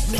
Yo,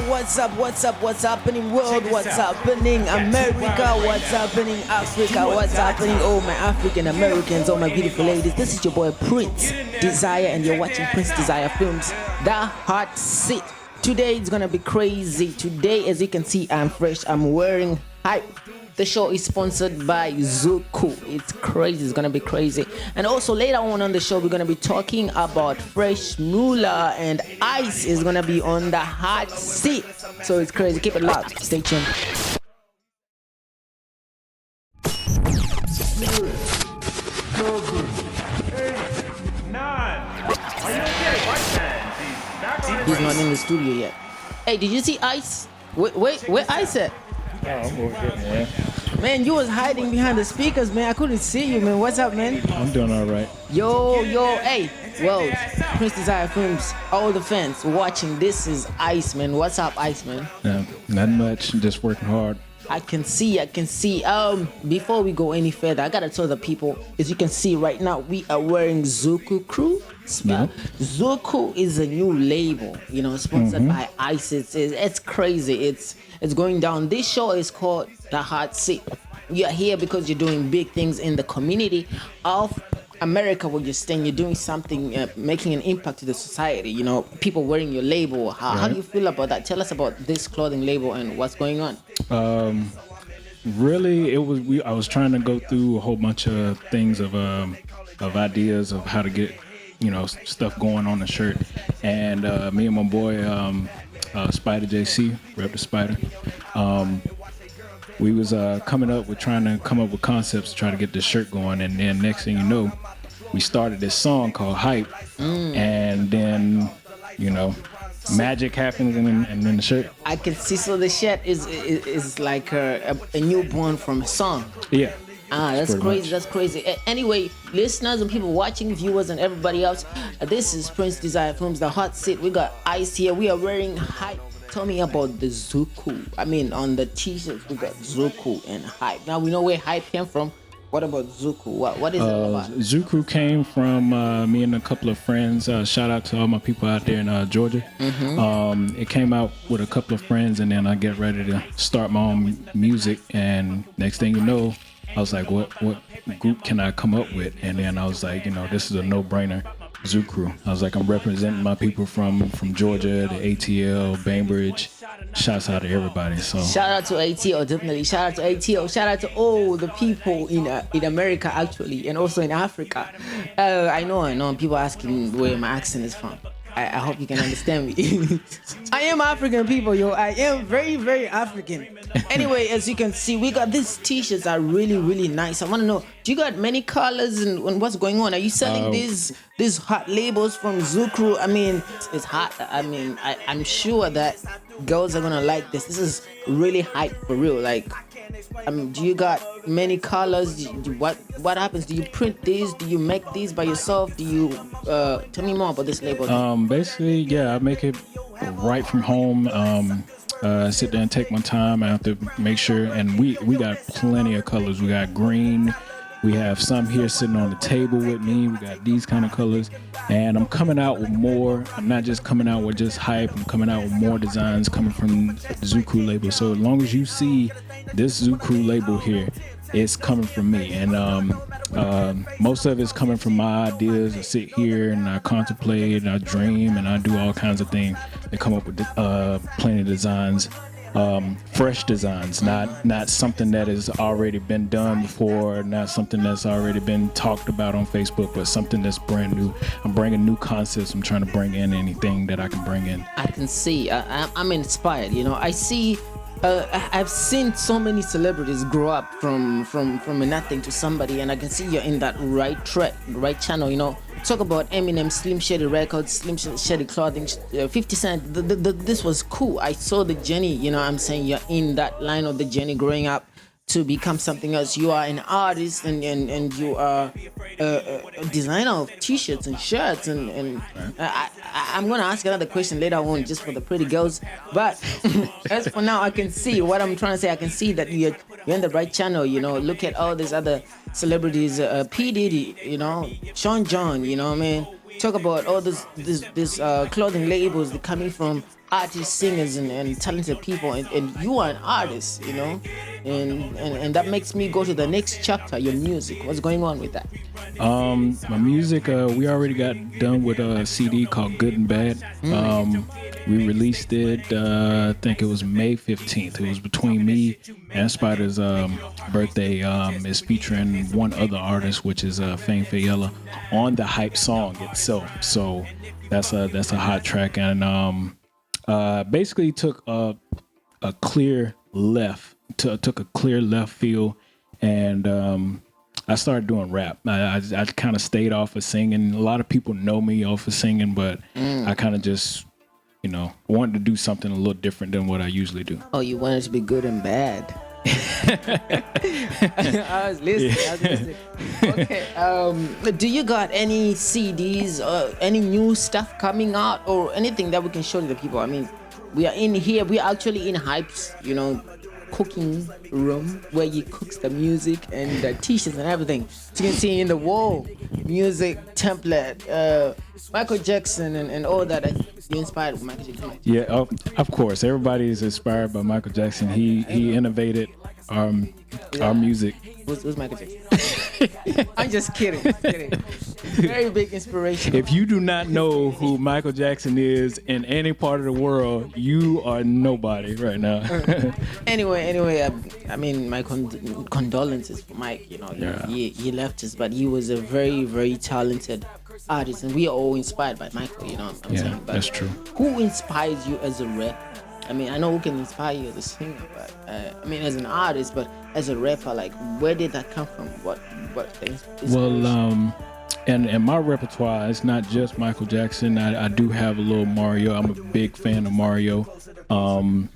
what's happening world, what's happening America, what's happening Africa, what's happening all my African Americans, all my beautiful ladies. This is your boy Prince Desire and you're watching Prince Desire Films, The Hot Seat. Today it's gonna be crazy. Today, as you can see, I'm fresh, I'm wearing hype. The show is sponsored by Zuku. It's crazy. It's gonna be crazy. And also later on the show, we're gonna be talking about Fresh Moolah and Ice is gonna be on the hot seat. So it's crazy. Keep it locked. Stay tuned. He's not in the studio yet. Hey, did you see Ice? Wait, where Ice at? Oh, I'm over here, man. Man, you was hiding behind the speakers, man. I couldn't see you, man. What's up, man? I'm doing all right. Yo, hey. Well, Prince Desire Films, all the fans watching, this is Ice, man. What's up, Ice, man? Not much. Just working hard. I can see. Before we go any further, I gotta tell the people, as you can see right now, we are wearing Zuku Crew. Yeah. Zuku is a new label, sponsored by Ice. It's crazy. It's going down. This show is called The Hot Seat. You're here because you're doing big things in the community of America where you're staying. You're doing something, making an impact to the society. People wearing your label. How do you feel about that? Tell us about this clothing label and what's going on. Really, I was trying to go through a whole bunch of things of ideas of how to get stuff going on the shirt, and me and my boy Spider JC, Rep the Spider, we was trying to come up with concepts to try to get this shirt going, and then next thing you know, we started this song called Hype, and then magic happens and then the shirt. I can see. So the shirt is like a newborn from a song. Yeah. That's crazy. Much. That's crazy. Anyway, listeners and people watching, viewers and everybody else, this is Prince Desire Films, The Hot Seat. We got Ice here. We are wearing Hype. Tell me about the Zuku. I mean, on the t-shirts, we got Zuku and Hype. Now, we know where Hype came from. What about Zuku? What is it all about? Zuku came from me and a couple of friends. Shout out to all my people out there in Georgia. It came out with a couple of friends, and then I get ready to start my own music. And next thing you know, I was like, what group can I come up with? And then I was like, this is a no-brainer, Zuku. I was like, I'm representing my people from Georgia, the ATL, Bainbridge. Shouts out to everybody. So shout out to ATL, definitely. Shout out to ATL. Shout out to all the people in America, actually, and also in Africa. I know. People asking where my accent is from. I hope you can understand me. I am African, people, yo. I am very, very African. Anyway, as you can see, we got these t-shirts are really, really nice. I want to know, do you got many colors and what's going on? Are you selling these hot labels from Zuku? I mean, it's hot. I mean, I'm sure that girls are gonna like this. This is really hype for real. Like, do you got many colors? What happens? Do you print these? Do you make these by yourself? Do you tell me more about this label? Basically, yeah, I make it right from home. Sit there and take my time. I have to make sure, and we got plenty of colors. We got green. We have some here sitting on the table with me. We got these kind of colors, and I'm coming out with more. I'm not just coming out with just hype. I'm coming out with more designs coming from the Zuku label. So as long as you see this Zuku label here, it's coming from me, and most of it's coming from my ideas. I sit here and I contemplate, and I dream, and I do all kinds of things to come up with plenty of designs. Fresh designs, not something that has already been done before, not something that's already been talked about on Facebook, but something that's brand new. I'm bringing new concepts. I'm trying to bring in anything that I can bring in. I can see. I'm inspired. I see. I've seen so many celebrities grow up from nothing to somebody, and I can see you're in that right track, right channel. Talk about Eminem, Slim Shady Records, Slim Shady Clothing, 50 Cent. This was cool. I saw the journey. I'm saying you're in that line of the journey, growing up to become something else. You are an artist, and you are a designer of t-shirts and shirts, and I'm gonna ask another question later on just for the pretty girls, but as for now, I can see what I'm trying to say. I can see that you're you're in the right channel. Look at all these other celebrities, P Diddy, Sean John. What I mean, talk about all this clothing labels that coming from artists, singers, and talented people, and you are an artist, and that makes me go to the next chapter. Your music, what's going on with that? My music, we already got done with a CD called Good and Bad. We released it, I think it was May 15th. It was between me and Spider's birthday. It's featuring one other artist, which is Fame Fayella, on the hype song itself. So that's a hot track, and basically took a clear left field, and I started doing rap. I kind of stayed off of singing. A lot of people know me off of singing, but I kind of just, wanted to do something a little different than what I usually do. Oh, you wanted to be good and bad. I was listening. Okay. Do you got any CDs or any new stuff coming out or anything that we can show to the people? I mean, we are in here. We are actually in Hype's, cooking room where he cooks the music and the t-shirts and everything. So you can see in the wall, music template, Michael Jackson and all that. You inspired with Michael Jackson? Yeah, of course. Everybody is inspired by Michael Jackson. He innovated our music. Who's Michael Jackson? I'm just kidding. Very big inspiration. If you do not know who Michael Jackson is in any part of the world, you are nobody right now. Anyway, I mean, my condolences for Mike. He left us, but he was a very, very talented artist, and we are all inspired by Michael. You know what I'm saying? But that's true. Who inspires you as a rapper? I mean, I know who can inspire you as a singer, but as an artist, but as a rapper, like, where did that come from? What Well, and my repertoire is not just Michael Jackson. I do have a little Mario. I'm a big fan of Mario. I'm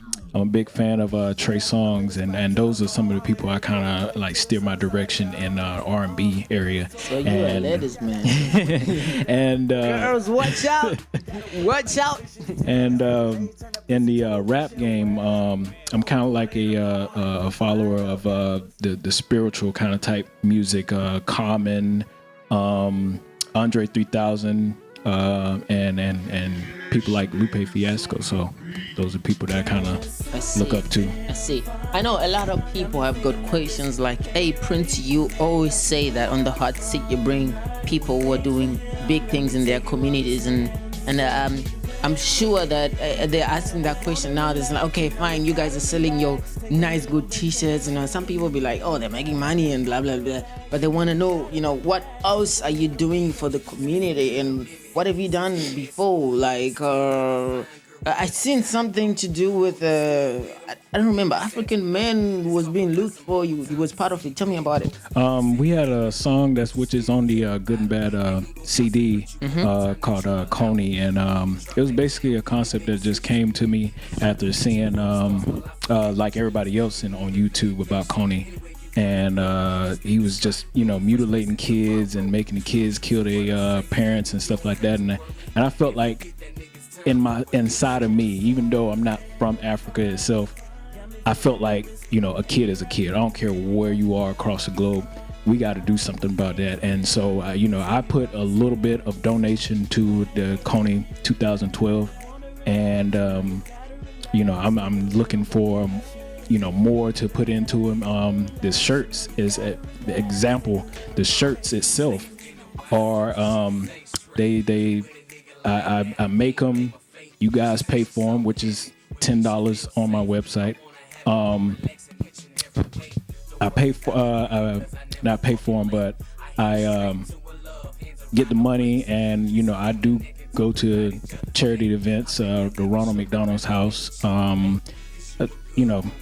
a big fan of Trey Songz, and those are some of the people I kind of like steer my direction in R&B area. So you're a ladies man. And girls, watch out! Watch out! And in the rap game, I'm kind of like a follower of the spiritual kind of type music. Common, Andre 3000. And people like Lupe Fiasco. So those are people that I kind of look up to. I see. I know a lot of people have got questions like, hey Prince, you always say that on the hot seat you bring people who are doing big things in their communities, and I'm sure that they're asking that question now. It's like, okay, fine, you guys are selling your nice, good t-shirts. Some people be like, oh, they're making money and blah, blah, blah. But they want to know, what else are you doing for the community? And what have you done before? Like, I seen something to do with, I don't remember, African man who was being looked for. He was part of it. Tell me about it. We had a song which is on the Good and Bad CD called Coney, and it was basically a concept that just came to me after seeing, like everybody else on YouTube about Coney. And he was just, mutilating kids and making the kids kill their parents and stuff like that. And I felt like inside of me, even though I'm not from Africa itself, I felt like, a kid is a kid. I don't care where you are across the globe. We got to do something about that. And so, I put a little bit of donation to the Coney 2012. And, I'm looking for, more to put into them. The shirts is an example. The shirts itself are, I make them. You guys pay for them, which is $10 on my website. I pay for not pay for them, but I get the money, and I do go to charity events, the Ronald McDonald's House,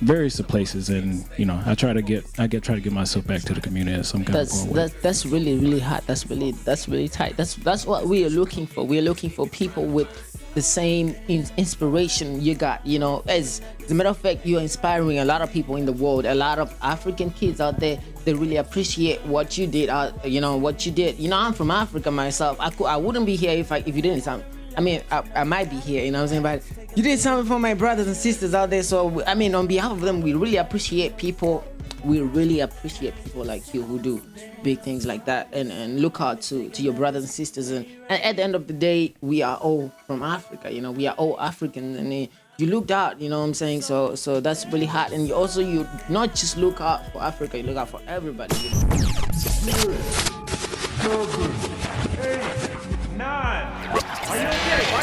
various places, and I try to get myself back to the community in some kind of way. That's really, really hot. That's really tight. That's what we are looking for. We are looking for people with the same inspiration you got. As a matter of fact, you're inspiring a lot of people in the world. A lot of African kids out there, they really appreciate what you did. What you did. I'm from Africa myself. I wouldn't be here if you didn't. I might be here. You know what I'm saying? But you did something for my brothers and sisters out there. So on behalf of them, we really appreciate people we really appreciate people like you who do big things like that, and look out to your brothers and sisters. And at the end of the day, we are all from Africa. We are all African, and you looked out. You know what I'm saying? So that's really hard. And you not just look out for Africa, you look out for everybody. 7, 8, 9. Are you okay?